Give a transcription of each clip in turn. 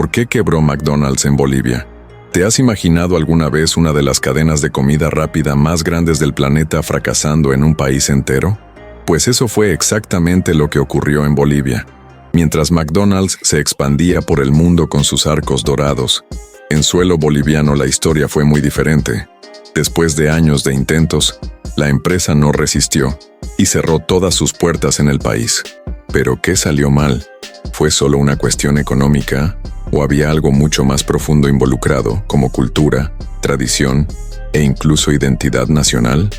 ¿Por qué quebró McDonald's en Bolivia? ¿Te has imaginado alguna vez una de las cadenas de comida rápida más grandes del planeta fracasando en un país entero? Pues eso fue exactamente lo que ocurrió en Bolivia. Mientras McDonald's se expandía por el mundo con sus arcos dorados, en suelo boliviano la historia fue muy diferente. Después de años de intentos, la empresa no resistió y cerró todas sus puertas en el país. ¿Pero qué salió mal? ¿Fue solo una cuestión económica o había algo mucho más profundo involucrado, como cultura, tradición e incluso identidad nacional?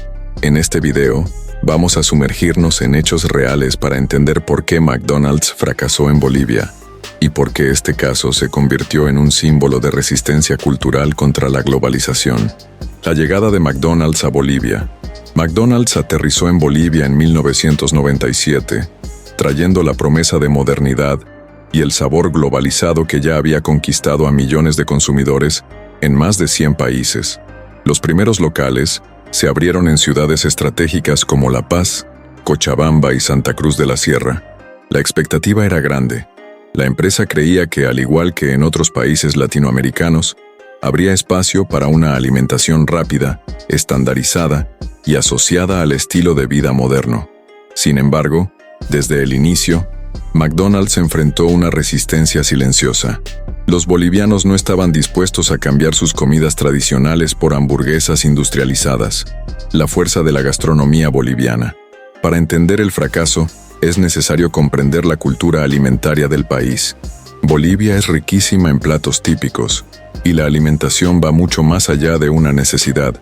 En este video, vamos a sumergirnos en hechos reales para entender por qué McDonald's fracasó en Bolivia y por qué este caso se convirtió en un símbolo de resistencia cultural contra la globalización. La llegada de McDonald's a Bolivia. McDonald's aterrizó en Bolivia en 1997, trayendo la promesa de modernidad y el sabor globalizado que ya había conquistado a millones de consumidores en más de 100 países. Los primeros locales se abrieron en ciudades estratégicas como La Paz, Cochabamba y Santa Cruz de la Sierra. La expectativa era grande. La empresa creía que, al igual que en otros países latinoamericanos, habría espacio para una alimentación rápida, estandarizada y asociada al estilo de vida moderno. Sin embargo, desde el inicio, McDonald's enfrentó una resistencia silenciosa. Los bolivianos no estaban dispuestos a cambiar sus comidas tradicionales por hamburguesas industrializadas. La fuerza de la gastronomía boliviana. Para entender el fracaso, es necesario comprender la cultura alimentaria del país. Bolivia es riquísima en platos típicos, y la alimentación va mucho más allá de una necesidad.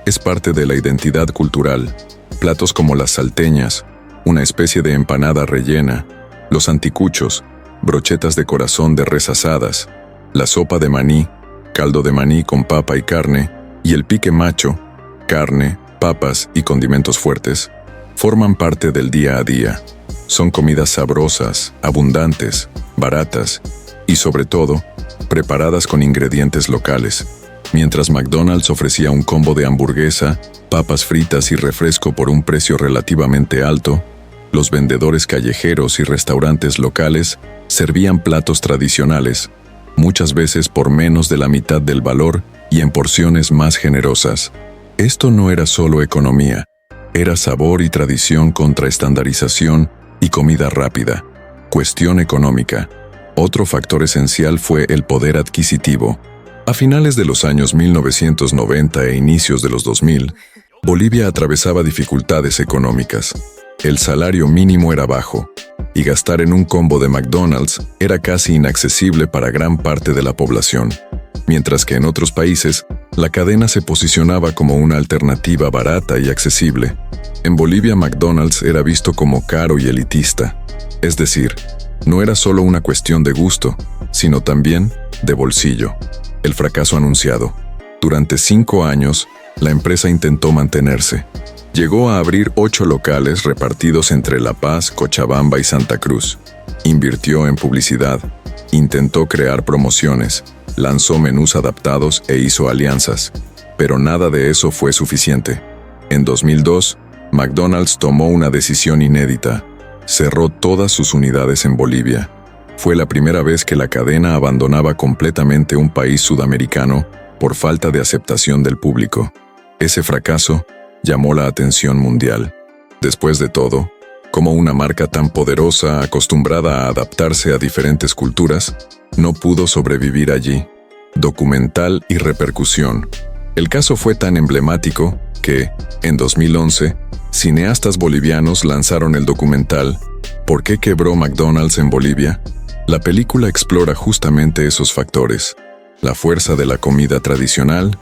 Es parte de la identidad cultural. Platos como las salteñas, una especie de empanada rellena, los anticuchos, brochetas de corazón de res asadas, la sopa de maní, caldo de maní con papa y carne, y el pique macho, carne, papas y condimentos fuertes, forman parte del día a día. Son comidas sabrosas, abundantes, baratas y, sobre todo, preparadas con ingredientes locales. Mientras McDonald's ofrecía un combo de hamburguesa, papas fritas y refresco por un precio relativamente alto, los vendedores callejeros y restaurantes locales servían platos tradicionales, muchas veces por menos de la mitad del valor y en porciones más generosas. Esto no era solo economía, era sabor y tradición contra estandarización y comida rápida. Cuestión económica. Otro factor esencial fue el poder adquisitivo. A finales de los años 1990 e inicios de los 2000, Bolivia atravesaba dificultades económicas. El salario mínimo era bajo, y gastar en un combo de McDonald's era casi inaccesible para gran parte de la población. Mientras que en otros países, la cadena se posicionaba como una alternativa barata y accesible. En Bolivia, McDonald's era visto como caro y elitista. Es decir, no era solo una cuestión de gusto, sino también de bolsillo. El fracaso anunciado. Durante 5 años, la empresa intentó mantenerse. Llegó a abrir 8 locales repartidos entre La Paz, Cochabamba y Santa Cruz. Invirtió en publicidad, intentó crear promociones, lanzó menús adaptados e hizo alianzas. Pero nada de eso fue suficiente. En 2002, McDonald's tomó una decisión inédita. Cerró todas sus unidades en Bolivia. Fue la primera vez que la cadena abandonaba completamente un país sudamericano por falta de aceptación del público. Ese fracaso llamó la atención mundial. Después de todo, como una marca tan poderosa acostumbrada a adaptarse a diferentes culturas, no pudo sobrevivir allí. Documental y repercusión. El caso fue tan emblemático que, en 2011, cineastas bolivianos lanzaron el documental ¿Por qué quebró McDonald's en Bolivia? La película explora justamente esos factores: la fuerza de la comida tradicional,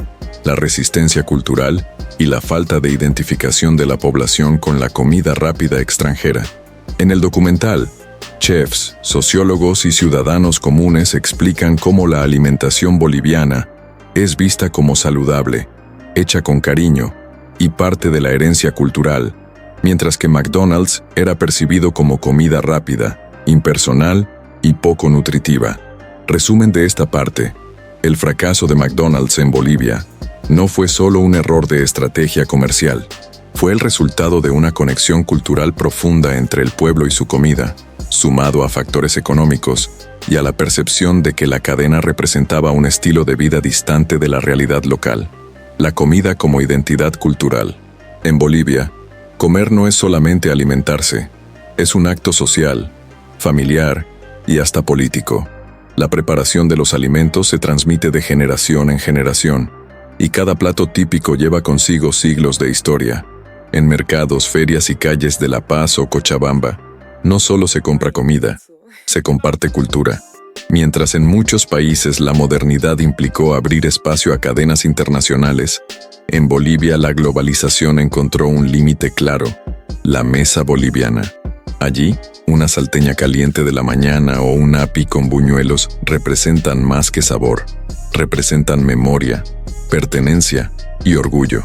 la resistencia cultural y la falta de identificación de la población con la comida rápida extranjera. En el documental, chefs, sociólogos y ciudadanos comunes explican cómo la alimentación boliviana es vista como saludable, hecha con cariño y parte de la herencia cultural, mientras que McDonald's era percibido como comida rápida, impersonal y poco nutritiva. Resumen de esta parte: el fracaso de McDonald's en Bolivia no fue solo un error de estrategia comercial, fue el resultado de una conexión cultural profunda entre el pueblo y su comida, sumado a factores económicos y a la percepción de que la cadena representaba un estilo de vida distante de la realidad local. La comida como identidad cultural. En Bolivia, comer no es solamente alimentarse, es un acto social, familiar y hasta político. La preparación de los alimentos se transmite de generación en generación, y cada plato típico lleva consigo siglos de historia. En mercados, ferias y calles de La Paz o Cochabamba, no solo se compra comida, se comparte cultura. Mientras en muchos países la modernidad implicó abrir espacio a cadenas internacionales, en Bolivia la globalización encontró un límite claro: la mesa boliviana. Allí, una salteña caliente de la mañana o un api con buñuelos representan más que sabor, representan memoria, pertenencia y orgullo.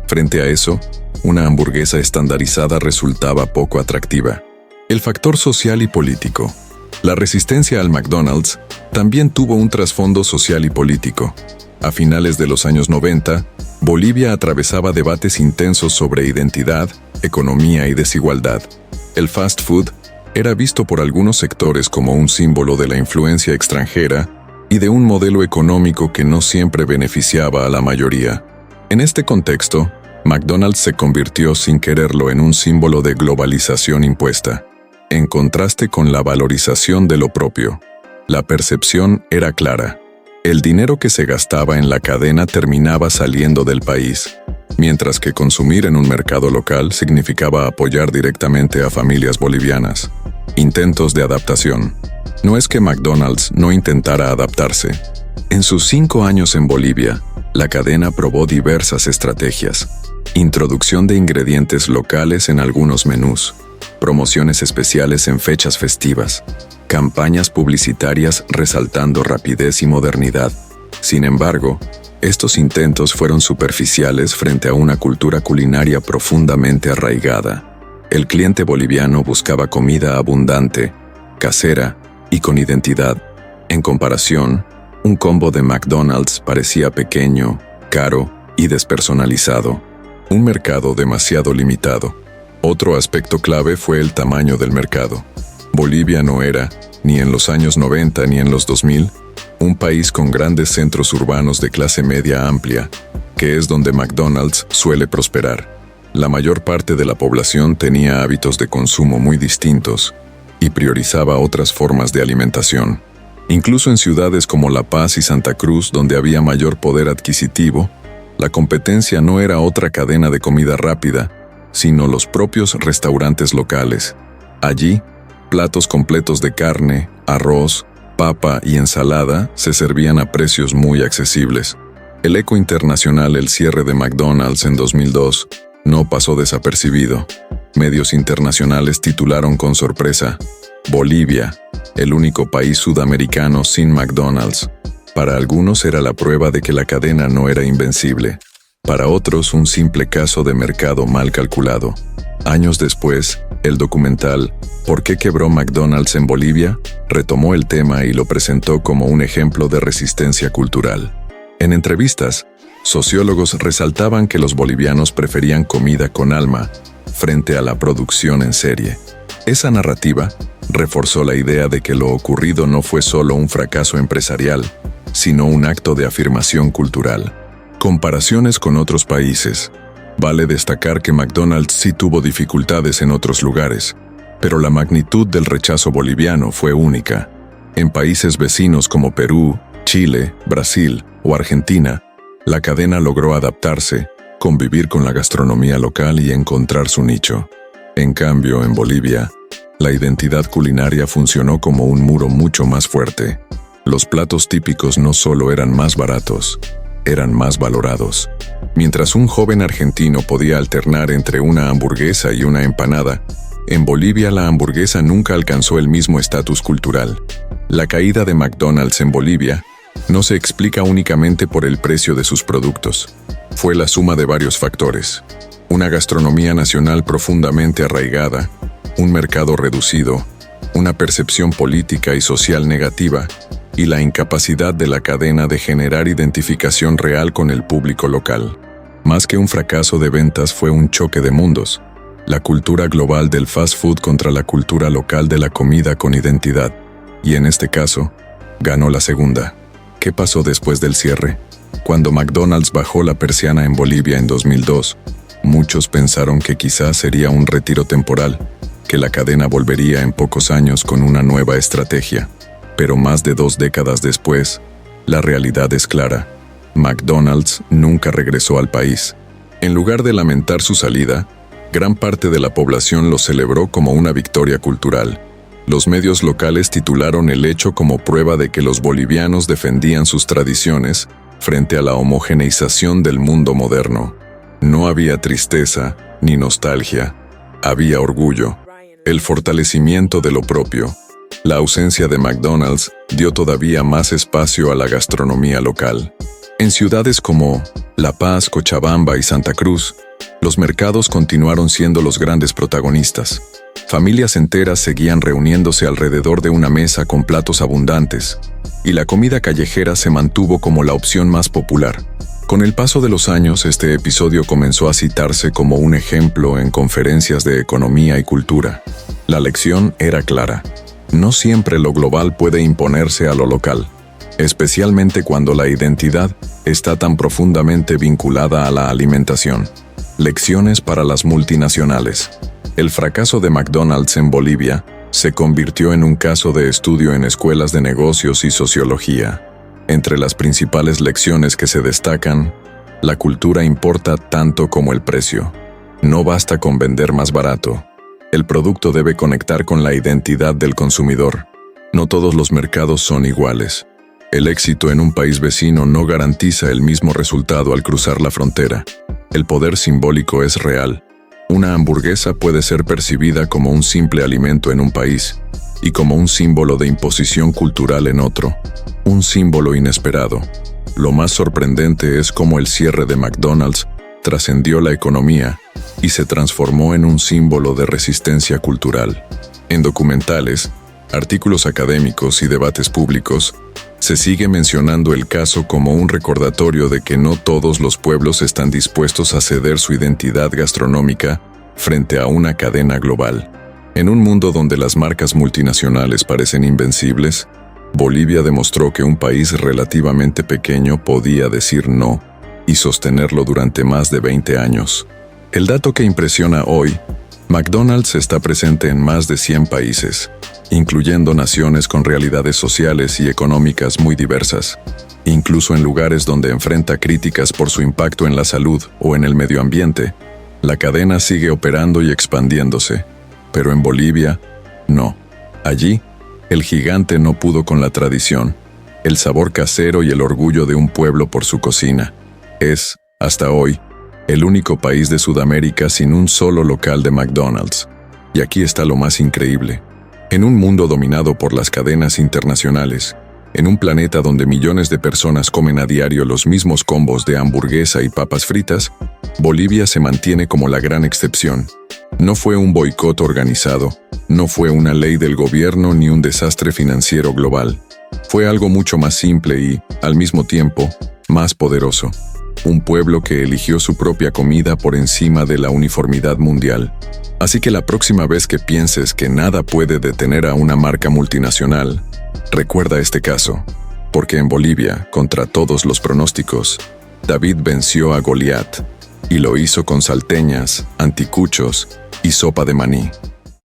Frente a eso, una hamburguesa estandarizada resultaba poco atractiva. El factor social y político. La resistencia al McDonald's también tuvo un trasfondo social y político. A finales de los años 90, Bolivia atravesaba debates intensos sobre identidad, economía y desigualdad. El fast food era visto por algunos sectores como un símbolo de la influencia extranjera y de un modelo económico que no siempre beneficiaba a la mayoría. En este contexto, McDonald's se convirtió sin quererlo en un símbolo de globalización impuesta, en contraste con la valorización de lo propio. La percepción era clara: el dinero que se gastaba en la cadena terminaba saliendo del país, mientras que consumir en un mercado local significaba apoyar directamente a familias bolivianas. Intentos de adaptación. No es que McDonald's no intentara adaptarse. En sus 5 años en Bolivia, la cadena probó diversas estrategias: introducción de ingredientes locales en algunos menús, promociones especiales en fechas festivas, campañas publicitarias resaltando rapidez y modernidad. Sin embargo, estos intentos fueron superficiales frente a una cultura culinaria profundamente arraigada. El cliente boliviano buscaba comida abundante, casera y con identidad. En comparación, un combo de McDonald's parecía pequeño, caro y despersonalizado. Un mercado demasiado limitado. Otro aspecto clave fue el tamaño del mercado. Bolivia no era, ni en los años 90 ni en los 2000, un país con grandes centros urbanos de clase media amplia, que es donde McDonald's suele prosperar. La mayor parte de la población tenía hábitos de consumo muy distintos y priorizaba otras formas de alimentación. Incluso en ciudades como La Paz y Santa Cruz, donde había mayor poder adquisitivo, la competencia no era otra cadena de comida rápida, sino los propios restaurantes locales. Allí, platos completos de carne, arroz, papa y ensalada se servían a precios muy accesibles. El eco internacional, el cierre de McDonald's en 2002, no pasó desapercibido. Medios internacionales titularon con sorpresa: Bolivia, el único país sudamericano sin McDonald's. Para algunos era la prueba de que la cadena no era invencible. Para otros, un simple caso de mercado mal calculado. Años después, el documental ¿Por qué quebró McDonald's en Bolivia?, retomó el tema y lo presentó como un ejemplo de resistencia cultural. En entrevistas, sociólogos resaltaban que los bolivianos preferían comida con alma frente a la producción en serie. Esa narrativa reforzó la idea de que lo ocurrido no fue solo un fracaso empresarial, sino un acto de afirmación cultural. Comparaciones con otros países. Vale destacar que McDonald's sí tuvo dificultades en otros lugares, pero la magnitud del rechazo boliviano fue única. En países vecinos como Perú, Chile, Brasil o Argentina, la cadena logró adaptarse, convivir con la gastronomía local y encontrar su nicho. En cambio, en Bolivia, la identidad culinaria funcionó como un muro mucho más fuerte. Los platos típicos no solo eran más baratos, eran más valorados. Mientras un joven argentino podía alternar entre una hamburguesa y una empanada, en Bolivia la hamburguesa nunca alcanzó el mismo estatus cultural. La caída de McDonald's en Bolivia no se explica únicamente por el precio de sus productos. Fue la suma de varios factores: una gastronomía nacional profundamente arraigada, un mercado reducido, una percepción política y social negativa, y la incapacidad de la cadena de generar identificación real con el público local. Más que un fracaso de ventas, fue un choque de mundos: la cultura global del fast food contra la cultura local de la comida con identidad. Y en este caso, ganó la segunda. ¿Qué pasó después del cierre? Cuando McDonald's bajó la persiana en Bolivia en 2002, muchos pensaron que quizás sería un retiro temporal, que la cadena volvería en pocos años con una nueva estrategia. Pero más de 2 décadas después, la realidad es clara. McDonald's nunca regresó al país. En lugar de lamentar su salida, gran parte de la población lo celebró como una victoria cultural. Los medios locales titularon el hecho como prueba de que los bolivianos defendían sus tradiciones frente a la homogeneización del mundo moderno. No había tristeza ni nostalgia, había orgullo, el fortalecimiento de lo propio. La ausencia de McDonald's dio todavía más espacio a la gastronomía local. En ciudades como La Paz, Cochabamba y Santa Cruz, los mercados continuaron siendo los grandes protagonistas. Familias enteras seguían reuniéndose alrededor de una mesa con platos abundantes, y la comida callejera se mantuvo como la opción más popular. Con el paso de los años, este episodio comenzó a citarse como un ejemplo en conferencias de economía y cultura. La lección era clara. No siempre lo global puede imponerse a lo local, especialmente cuando la identidad está tan profundamente vinculada a la alimentación. Lecciones para las multinacionales. El fracaso de McDonald's en Bolivia se convirtió en un caso de estudio en escuelas de negocios y sociología. Entre las principales lecciones que se destacan, la cultura importa tanto como el precio. No basta con vender más barato. El producto debe conectar con la identidad del consumidor. No todos los mercados son iguales. El éxito en un país vecino no garantiza el mismo resultado al cruzar la frontera. El poder simbólico es real. Una hamburguesa puede ser percibida como un simple alimento en un país y como un símbolo de imposición cultural en otro. Un símbolo inesperado. Lo más sorprendente es cómo el cierre de McDonald's trascendió la economía y se transformó en un símbolo de resistencia cultural. En documentales, artículos académicos y debates públicos, se sigue mencionando el caso como un recordatorio de que no todos los pueblos están dispuestos a ceder su identidad gastronómica frente a una cadena global. En un mundo donde las marcas multinacionales parecen invencibles, Bolivia demostró que un país relativamente pequeño podía decir no y sostenerlo durante más de 20 años. El dato que impresiona hoy, McDonald's está presente en más de 100 países, incluyendo naciones con realidades sociales y económicas muy diversas, incluso en lugares donde enfrenta críticas por su impacto en la salud o en el medio ambiente. La cadena sigue operando y expandiéndose, pero en Bolivia, no. Allí, el gigante no pudo con la tradición, el sabor casero y el orgullo de un pueblo por su cocina. Es, hasta hoy, el único país de Sudamérica sin un solo local de McDonald's. Y aquí está lo más increíble. En un mundo dominado por las cadenas internacionales, en un planeta donde millones de personas comen a diario los mismos combos de hamburguesa y papas fritas, Bolivia se mantiene como la gran excepción. No fue un boicot organizado, no fue una ley del gobierno ni un desastre financiero global. Fue algo mucho más simple y, al mismo tiempo, más poderoso. Un pueblo que eligió su propia comida por encima de la uniformidad mundial. Así que la próxima vez que pienses que nada puede detener a una marca multinacional, recuerda este caso, porque en Bolivia, contra todos los pronósticos, David venció a Goliat, y lo hizo con salteñas, anticuchos y sopa de maní.